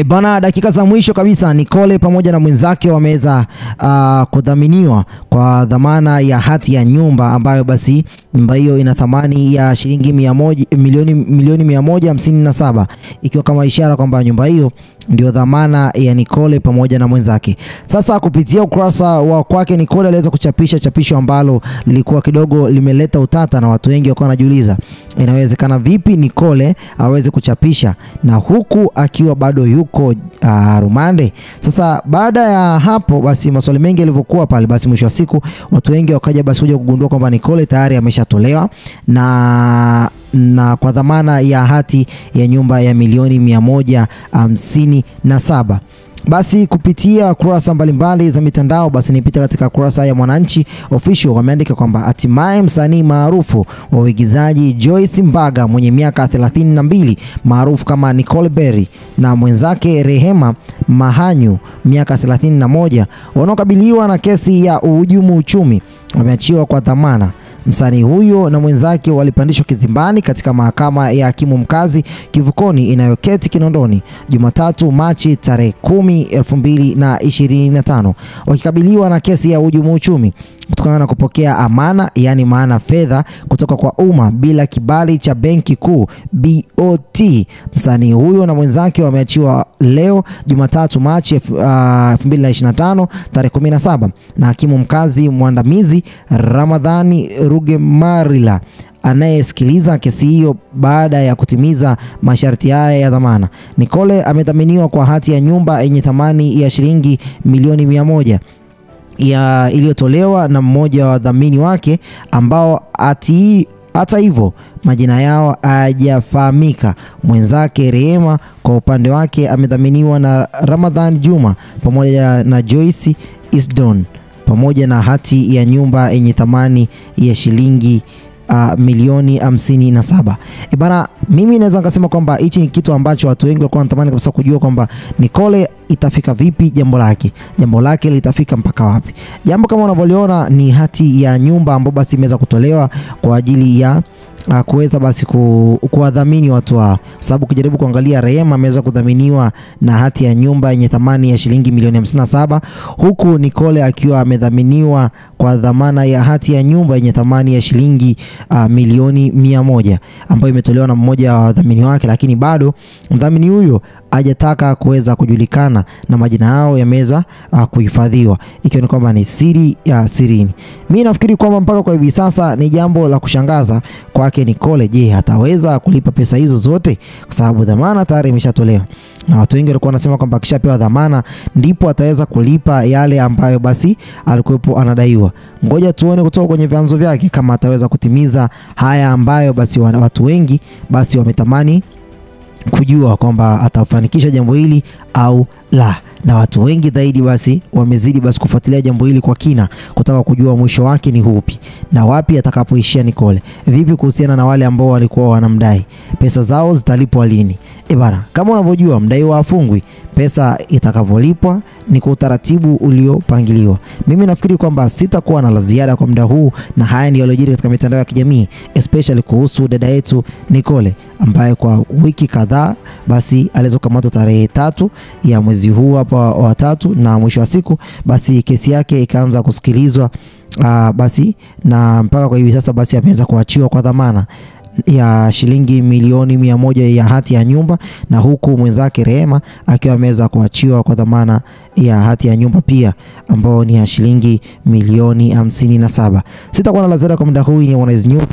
Bana, dakika za mwisho kabisa Nicole pamoja na mwenzake wameweza kudhaminiwa kwa dhamana ya hati ya nyumba ambayo basi nyumba hiyo ina thamani ya shilingi milioni 157, ikiwa kama ishara kwamba nyumba hiyo ndio dhamana ya Nicole pamoja na mwenzake. Sasa kupitia ukurasa wa kwake Nicole aliweza kuchapisha chapisho ambalo lilikuwa kidogo limeleta utata, na watu wengi wakawa wanajiuliza inawezekana vipi Nicole aweze kuchapisha na huku akiwa bado yuko rumande. Sasa baada ya hapo basi maswali mengi yalivyokuwa pale, basi mwisho wa siku watu wengi wakaja basi kuja kugundua kwamba Nicole tayari ameshatolewa na kwa dhamana ya hati ya nyumba ya milioni 157. Basi kupitia kurasa mbalimbali za mitandao, basi nipita katika kurasa ya Mwananchi official, wameandika kwamba hatimaye msanii maarufu wa uigizaji Joyce Mbaga mwenye miaka 32 maarufu kama Nicole Berry na mwenzake Rehema Mahanyu miaka 31 wanaokabiliwa na kesi ya uhujumu uchumi wameachiwa kwa dhamana. Msanii huyo na mwenzake walipandishwa kizimbani katika mahakama ya hakimu mkazi Kivukoni inayoketi Kinondoni Jumatatu Machi tarehe 10, 2025 wakikabiliwa na kesi ya uhujumu uchumi kutokana na kupokea amana, yani maana fedha kutoka kwa umma bila kibali cha Benki Kuu BOT. Msanii huyo na mwenzake wameachiwa leo Jumatatu Machi 2025 tarehe 17 na hakimu mkazi mwandamizi Ramadhani Rugemalira anayesikiliza kesi hiyo baada ya kutimiza masharti haya ya dhamana. Nicole amedhaminiwa kwa hati ya nyumba yenye thamani ya shilingi milioni 100 iliyotolewa na mmoja wa wadhamini wake ambao hata hivyo majina yao hayajafahamika. Mwenzake Rehema kwa upande wake amedhaminiwa na Ramadhan Juma pamoja na Joyce Isdon pamoja na hati ya nyumba yenye thamani ya shilingi milioni 57. Bana, mimi naweza nikasema kwamba hichi ni kitu ambacho watu wengi walikuwa wanatamani kabisa kujua kwamba Nicole itafika vipi jambo lake litafika mpaka wapi. Jambo kama unavyoona ni hati ya nyumba ambayo basi imeweza kutolewa kwa ajili ya kuweza basi kuwadhamini watu wao, sababu kujaribu kuangalia Rehema ameweza kudhaminiwa na hati ya nyumba yenye thamani ya shilingi milioni 57, huku Nicole akiwa amedhaminiwa kwa dhamana ya hati ya nyumba yenye thamani ya shilingi milioni 100 ambayo imetolewa na mmoja wa wadhamini wake, lakini bado mdhamini huyo hajataka kuweza kujulikana na majina yao yameweza kuhifadhiwa, ikiwa ni kwamba ni siri ya sirini. Mimi nafikiri kwamba mpaka kwa hivi sasa ni jambo la kushangaza kwake Nicole. Je, hataweza kulipa pesa hizo zote? Kwa sababu dhamana tayari imeshatolewa na watu wengi walikuwa wanasema kwamba akishapewa dhamana ndipo ataweza kulipa yale ambayo basi alikuwepo anadaiwa. Ngoja tuone kutoka kwenye vyanzo vyake kama ataweza kutimiza haya ambayo basi watu wengi basi wametamani kujua kwamba atafanikisha jambo hili au la. Na watu wengi zaidi basi wamezidi basi kufuatilia jambo hili kwa kina kutaka kujua mwisho wake ni upi na wapi atakapoishia Nicole. Vipi kuhusiana na wale ambao walikuwa wanamdai, pesa zao zitalipwa lini? Bana, kama unavyojua mdaiwa afungwi, pesa itakavolipwa ni kwa utaratibu uliopangiliwa. Mimi nafikiri kwamba sitakuwa na la ziada kwa muda huu, na haya ndio yaliyojiri katika mitandao ya kijamii, especially kuhusu dada yetu Nicole ambaye kwa wiki kadhaa basi aliweza kukamatwa tarehe 3 ya mwezi huu hapa wa 3, na mwisho wa siku basi kesi yake ikaanza kusikilizwa basi, na mpaka kwa hivi sasa basi ameweza kuachiwa kwa dhamana ya shilingi milioni 100 ya hati ya nyumba, na huku mwenzake Rehema akiwa ameweza kuachiwa kwa dhamana ya hati ya nyumba pia ambao ni ya shilingi milioni 57. Sitakuwa na la ziada kwa muda huu. Ni Harmonize News.